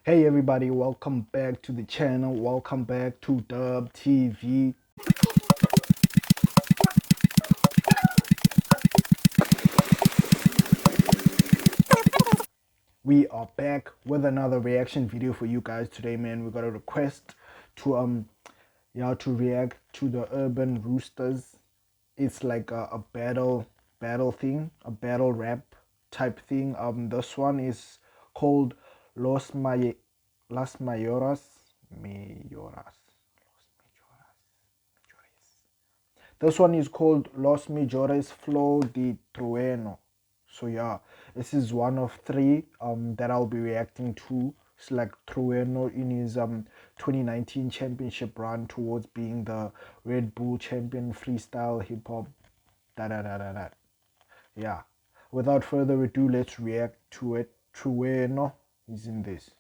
Hey everybody, welcome back to the channel. Welcome back to Dub TV. We are back with another reaction video for you guys today, man. We got a request to to react to the Urban Roosters. It's like a battle thing, a battle rap type thing. This one is called Las Mayoras. Mayoras. This one is called Los Mejores Flow de Trueno. So yeah, this is one of three that I'll be reacting to. It's like Trueno in his 2019 championship run towards being the Red Bull champion freestyle hip hop. Da da da da da. Yeah. Without further ado, let's react to it. Trueno is in this.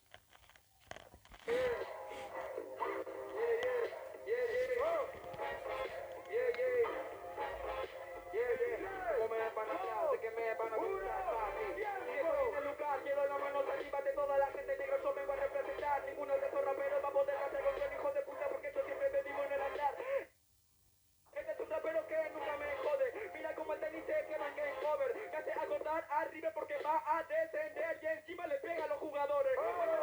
Arriba porque va a descender y encima le pega a los jugadores. Pero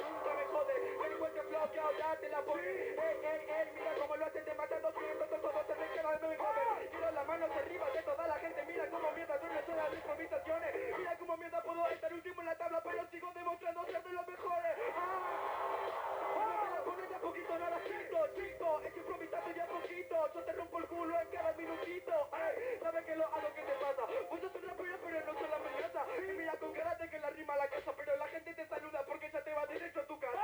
nunca me jode. El encuentro flow que ahora te la pone. Mira cómo lo hacen, te matan 200, todos se quedan de cover. Quiero las manos arriba de toda la gente. Mira cómo mierda duele todas las improvisaciones. Mira cómo mierda puedo estar último en la tabla, pero sigo demostrando ser de los mejores. Ponete a poquito, no la chico. Es improvisando ya poquito. Yo te rompo el culo en cada minutito. ¿Sabes que lo hago? ¿Qué te pasa? Vos sos un rapero, pero no sos la amenaza. Y mira con karate que la rima la casa, pero la gente te saluda porque ya te va derecho a tu casa.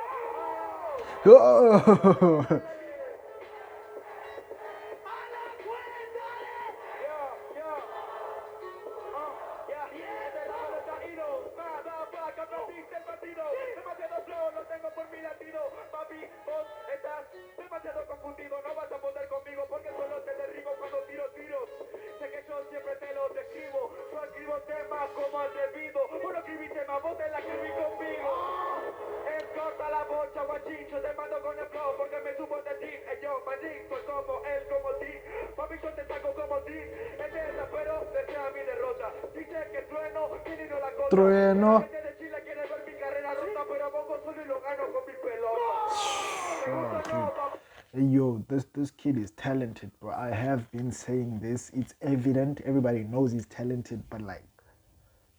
Oh! Demasiado flow, lo tengo por mi latido. Papi, vos estás demasiado confundido. No vas a poder conmigo porque solo te derribo cuando tiro tiros. Sé que yo siempre te lo describo. Yo escribo temas como al debido. Vos no escribís temas, vos te la escribís conmigo. Corta la bocha, guachín. Yo te mando con el flow porque me subo de ti. Yo, manín, soy como él, como ti. Papi, yo te saco como ti. Este rapero desea mi derrota. Dice que trueno, tiene no la cosa. Trueno. Oh, dude. Hey, yo, this kid is talented, bro. I have been saying this. It's evident. Everybody knows he's talented, but like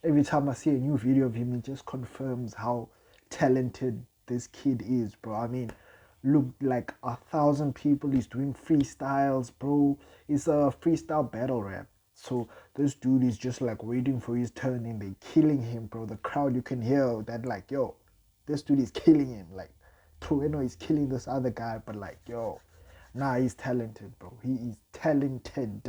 every time I see a new video of him, it just confirms how talented this kid is, bro. I mean, look, like 1,000 people. He's doing freestyles, bro. It's a freestyle battle rap. So this dude is just like waiting for his turn and they killing him, bro. The crowd, you can hear that, like, yo, this dude is killing him. Like, Trueno is killing this other guy, but like, yo, nah, he's talented, bro. He is talented.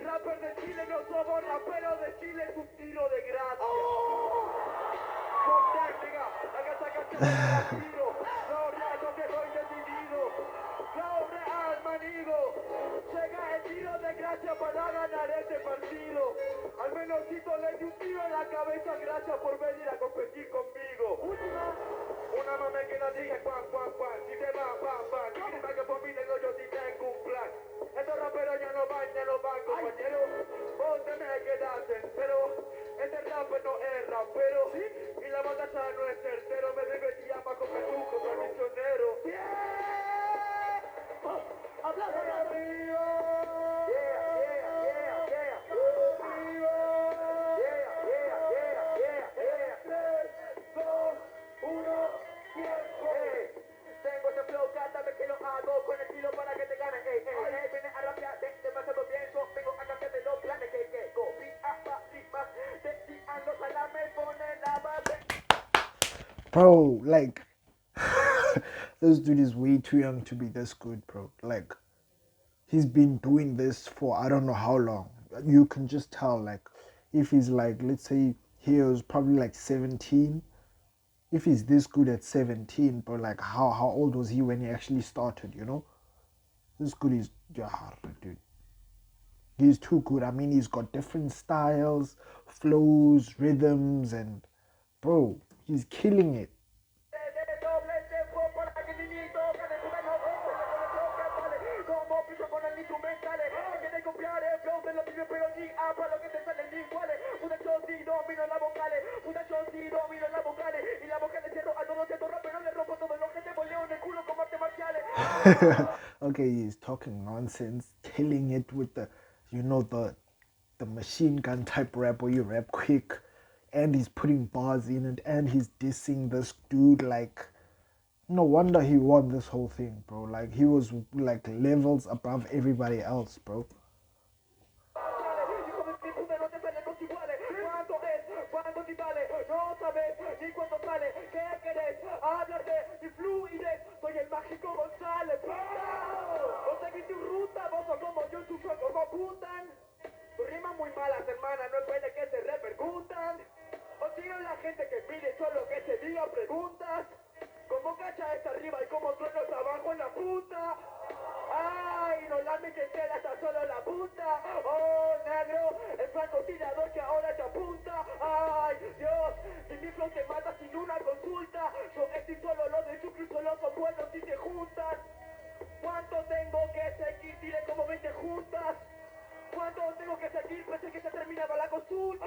Rapper de Chile, no somos raperos de Chile, es un tiro de gracia. Con técnica, acá saca tiro. No real, no que soy decidido. No real, manigo. Llega el tiro de gracia para ganar este partido. Al menos Tito le dio un tiro en la cabeza, gracias por venir a competir conmigo. Una más me queda así, Juan. Si te va, pan. Grita que por mí tengo yo si tengo un plan. Estos raperos ya no van, compañero. Vos tenés que darse, pero este rapper no es rapero. Y la batalla no es certero. Me divertía más con Jesús contra el misionero. ¡Aplausos, amigo! Tengo este flow, cada vez que lo hago con el estilo para que te ganes. Viene a rapear demasiado pienso, vengo a cambiar de los planes que copia, decían los alames, pone la base. Bro, like, this dude is way too young to be this good, bro. Like, he's been doing this for I don't know how long. You can just tell, like, if he's like, let's say he was probably like 17, if he's this good at 17, bro, like how old was he when he actually started, you know? This good is, yeah, dude. He's too good. I mean, he's got different styles, flows, rhythms, and bro, he's killing it. Okay, he's talking nonsense, killing it with the, you know, the machine gun type rap where you rap quick, and he's putting bars in it, and he's dissing this dude like. No wonder he won this whole thing, bro. Like he was like levels above everybody else, bro. Rimas muy malas, hermana, no espere que se repercutan. O siguen la gente que pide solo que se diga preguntas. Como cacha está arriba y como trueno está abajo en la punta. Ay, no la que queda hasta solo la punta. Oh, negro, el francotirador que ahora te apunta. Ay, Dios, si mi flow te mata sin una consulta. Yo estoy solo, los de Chucky solo son buenos si se juntan. ¿Cuánto tengo que seguir? Dile como 20 juntas. ¿Cuánto tengo que seguir? Pensé que se terminaba la consulta.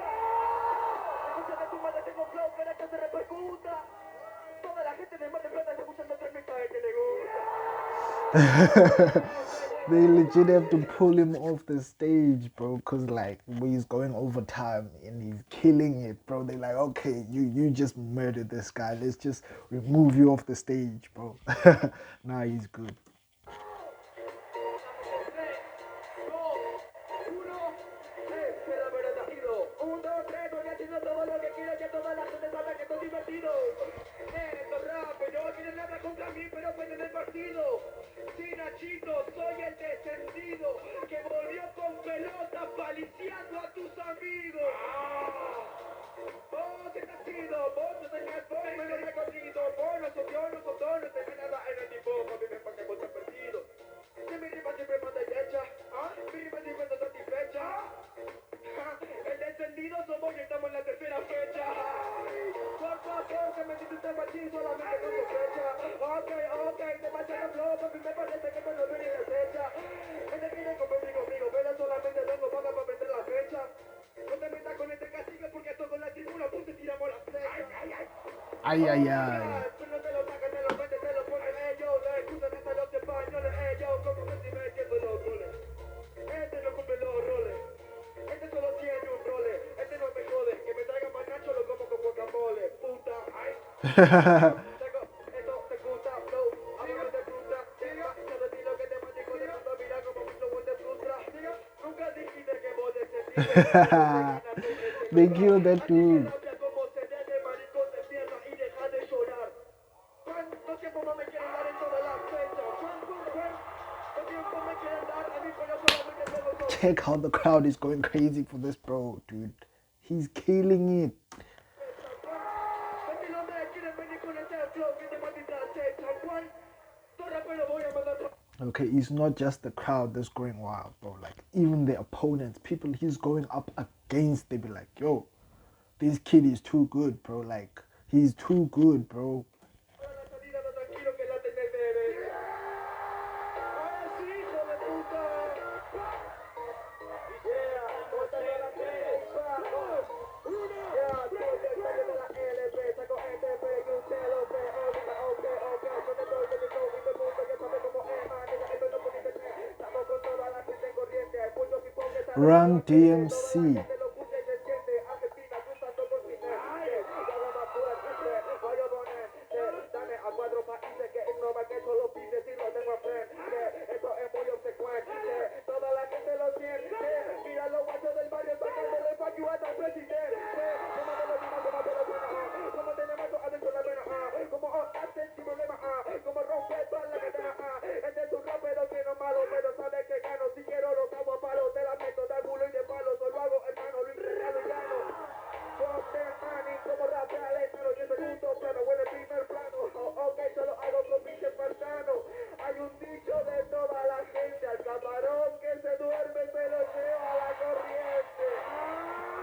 Escúchame tu madre, tengo flow, pero que se repercuta. Toda la gente de Mar del Plata está escuchando tres mensajes que le gusta. They legit have to pull him off the stage, bro, cause like he's going overtime and he's killing it, bro. They're like, okay, you just murdered this guy. Let's just remove you off the stage, bro. Nah, he's good. Soy el descendido que volvió con pelota paliciando a tus amigos. Vos estás sido, vos no tenías vos menos recorrido. Vos no sos yo, no sos dos, no tenés nada en el tipo. Papi, me para que vos estás perdido. Que mi rima siempre manda derecha. Mi rima siempre está satisfecha. El descendido somos y estamos en la tercera fecha. Por favor, que me dices el machín solamente con sospecha. Ok, te mancha la flow, papi, me parece que me lo ven y desecha. Gente quiere conmigo, pero solamente tengo paga para vender la fecha. No te metas con este castigo porque esto con la tribuna, pues te tiramos la flecha. Ay, ay, ay. Tú no te lo sacas, te lo metes, te lo ponen ellos. Le escuchan hasta los españoles, ellos. Como que si me entiendo los goles. Este no cumple los roles. Este solo tiene un role. Este no me jode. Que me traigan más nacho, lo como con guacamole. Puta, ay. Esto te gusta, flow. A mí no te frustra. Yo de ti lo que te mandico de pronto mira como mi flow te frustra. Nunca dijiste que vos descendiste. They killed that dude. Como se debe, maricón, de tierra y deja de llorar. ¿Cuánto tiempo más me quieren dar en todas las fechas? ¿Cuánto tiempo me quieren dar a mí, pero solamente puedo sonar? Check how the crowd is going crazy for this bro, dude. He's killing it. Okay, it's not just the crowd that's going wild, bro. Like even the opponents, people he's going up against, they be like, yo, this kid is too good, bro. Like he's too good, bro. Run DMC.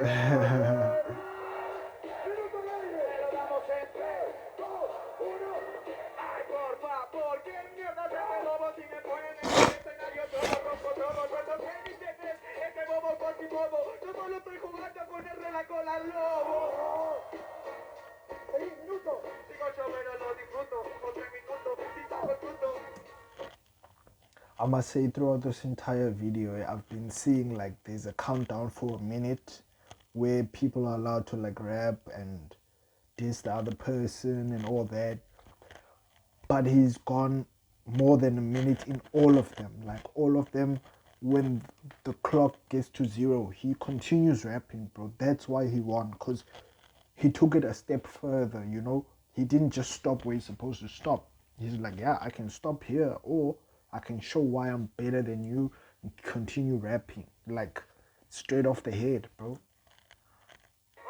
Minuto al aire. Se lo damos en 3, 2, 1. Ay, por favor, ¿quién mierda se me lobo si me ponen en el escenario? Todo rompo todo, cuando se dice que este bobo con mi bobo. Yo solo estoy jugando a ponerle la cola al lobo. 6 minutos. Sigo yo, pero lo disfruto. Con 3 minutos, si saco el fruto. I must say, throughout this entire video, I've been seeing like there's a countdown for a minute where people are allowed to like rap and diss the other person and all that. But he's gone more than a minute in all of them. Like all of them, when the clock gets to 0, he continues rapping, bro. That's why he won, because he took it a step further, you know? He didn't just stop where he's supposed to stop. He's like, yeah, I can stop here, or I can show why I'm better than you and continue rapping. Like, straight off the head, bro.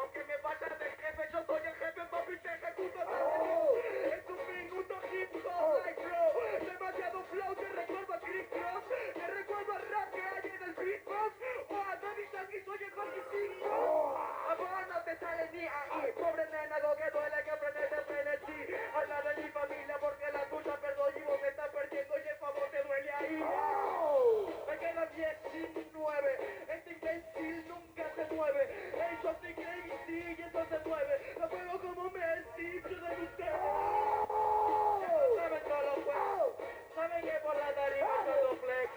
Aunque me vaya de jefe, yo soy el jefe, papi, te ejecuto. Es un minuto hip hop, like bro. Demasiado flow, te recuerdo a Chris Cross. Te recuerdo al rap que hay en el beatbox. O a David Yankee, soy el Conquistino. A vos no te sale ni ahí. Pobre nena, lo que duele que aprendes de PNG. Habla de mi familia porque la tuya perdió y vos me estás perdiendo y el favor te duele ahí. Me quedan 19. Este imbécil nunca se mueve. Yo soy crazy y eso se mueve. Lo juego como Messi, yo de usted. Saben todos los juegos. Saben que por la tarima todo flex.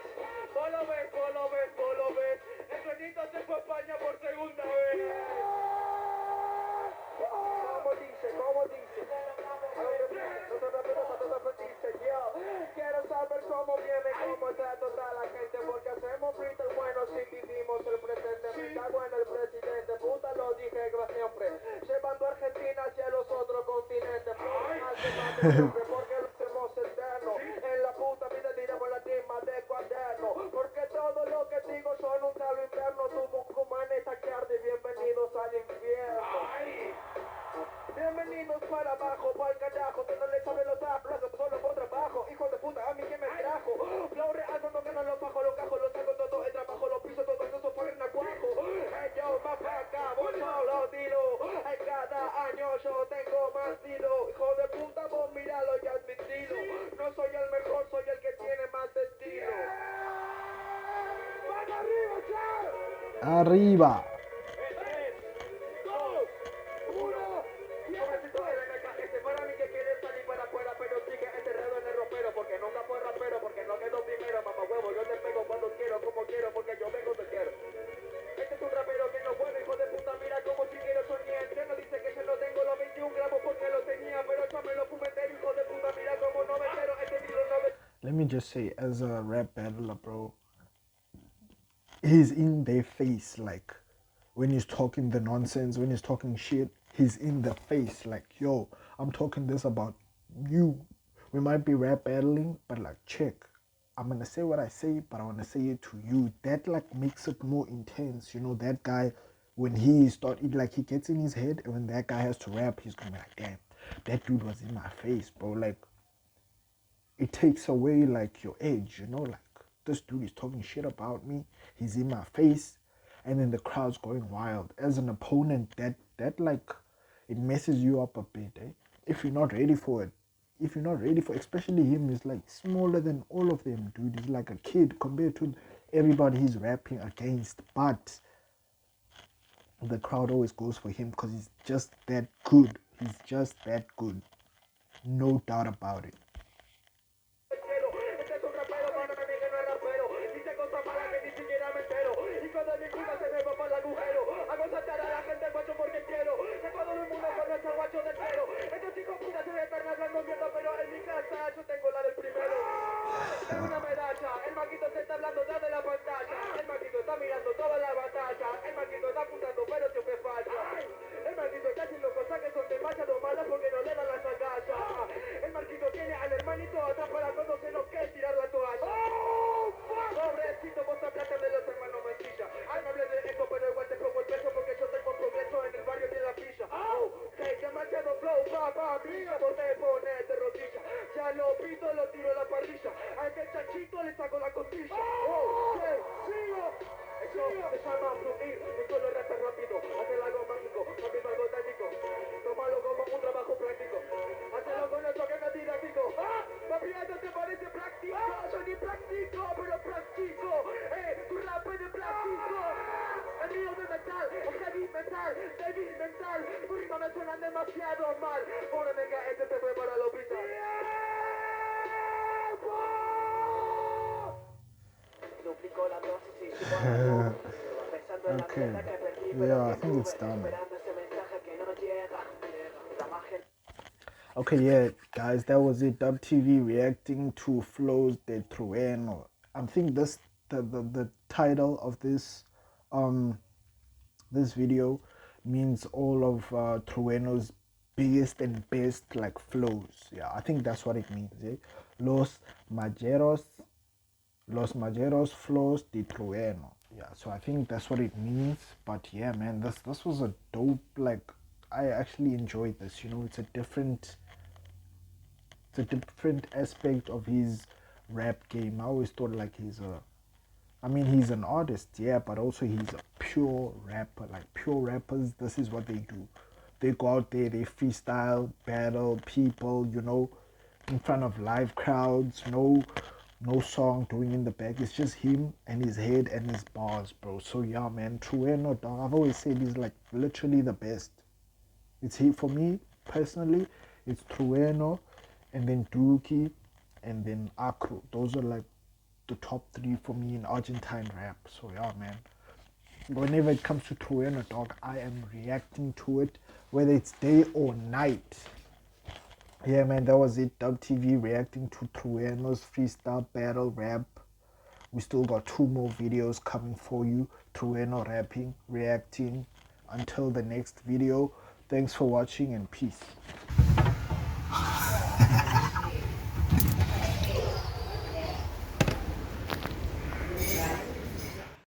Vos lo ves, vos lo ves, vos lo ves. El Truenito se fue a España por segunda vez. ¿Cómo dice? ¿Cómo dice? Quiero saber cómo viene, cómo trato a la gente, porque hacemos freestyle bueno si vivimos el presente. Me cago en el presidente, puta lo dije siempre. Llevando a Argentina hacia los otros continentes. Porque lo hacemos eterno. En la puta vida tiramos la timba de cuaderno. Porque todo lo que digo son un calo interno. Tu humaneta que arde, bienvenidos al infierno. Bienvenidos para abajo, para el carajo, que no le saben los aplausos, solo por trabajo, hijo de puta, a mí que me trajo. Flow real cuando que no lo bajo, lo cajo, lo saco todo, el trabajo, lo piso todo, eso fue en acuajo. Yo más para acá, vos solo tiro, cada año yo tengo más tiro. Hijo de puta, vos míralo y admitido. No soy el mejor, soy el que tiene más estilo. ¡Van arriba, chao! Arriba. Para mí que quiere salir para afuera, pero sigue enterrado en el ropero, porque nunca fue rapero, porque no quedó primero, mamá huevo, yo te pego cuando quiero, como quiero, porque yo vengo te quiero. Este es un rapero que no vuelve, hijo de puta, mira como si quiero soñar. No dice que yo no tengo los 21 gramos porque lo tenía, pero yo me lo fumé entero, hijo de puta, mira como no me entero, este tiro no me... Let me just say, as a rap battler, bro, he's in their face. Like, when he's talking the nonsense, when he's talking shit, he's in the face. Like, yo, I'm talking this about you. We might be rap battling, but like, check. I'm gonna say what I say, but I wanna say it to you. That like makes it more intense. You know, that guy, when he he gets in his head, and when that guy has to rap, he's gonna be like, damn, that dude was in my face, bro. Like, it takes away like your edge, you know, like this dude is talking shit about me, he's in my face, and then the crowd's going wild. As an opponent, that like it messes you up a bit, eh? If you're not ready for it. If you're not ready for it, especially him, is like smaller than all of them, dude. He's like a kid compared to everybody he's rapping against. But the crowd always goes for him because he's just that good. He's just that good. No doubt about it. Este es un rapero para mí que no es rapero. Dice cosas malas que ni siquiera me entero. Hijo de mi puta se me va para el agujero. Hago saltar a la gente guacho porque quiero. Que todo el mundo conoce al guacho de cero. Estos hijos putas se me están hablando mierda, pero en mi casa yo tengo la del primero. Tengo una medalla. El maquito se está hablando desde la pantalla. El maquito está mirando toda la batalla. El maquito está apuntando, pero siempre falla. El maquito está haciendo cosas que son demasiado malas porque no le dan las agallas. El marquito tiene al hermanito atrás para todos se nos quiere tirar la toalla. Pobrecito, vos hablaste de los hermanos Mentilla. Ay, no hablé de esto, pero igual te pongo el peso porque yo tengo progreso en el barrio de la villa. Que demasiado flow, papá, mía, vos te pones de rodilla. Ya lo pito, lo tiro a la parrilla. A este chanchito le saco la costilla. Que sigo. se llama fluir, un solo rap rápido, hacer algo mágico, también algo técnico, tómalo como un trabajo práctico, hazlo con el toque más didáctico. ¡Ah! Papi, ¿no te parece práctico? Yo ni practico, pero practico, tu rap es de plástico. El mío de metal, es heavy metal, débil mental, tu rima me suena demasiado mal, por mega este te prepara el hospital. Duplico la dosis y subo la dosis, pensando en la Okay. mierda que perdí, Yeah, pero I que think tuve, it's done. esperando ese mensaje que no llega. La magia. Okay, yeah, guys, that was it. Dub TV reacting to Flows de Trueno. I think this the title of this video means all of Trueno's biggest and best like flows. Yeah, I think that's what it means. Eh? Majeros Los Majeros flows de Trueno. Yeah, so I think that's what it means. But yeah, man, this was a dope. Like, I actually enjoyed this. You know, it's a different aspect of his rap game. I always thought like he's an artist, yeah, but also he's a pure rapper. Like pure rappers, this is what they do. They go out there, they freestyle, battle people, you know, in front of live crowds. No song doing in the back. It's just him and his head and his bars, bro. So yeah, man, Trueno, dog. I've always said he's like literally the best. It's he for me personally. It's Trueno, and then Dookie, and then Acro. Those are like the top three for me in Argentine rap. So yeah, man. Whenever it comes to Trueno, dog, I am reacting to it, whether it's day or night. Yeah, man, that was it. Dub TV reacting to Trueno's freestyle battle rap. We still got 2 more videos coming for you. Trueno rapping, reacting. Until the next video, thanks for watching and peace.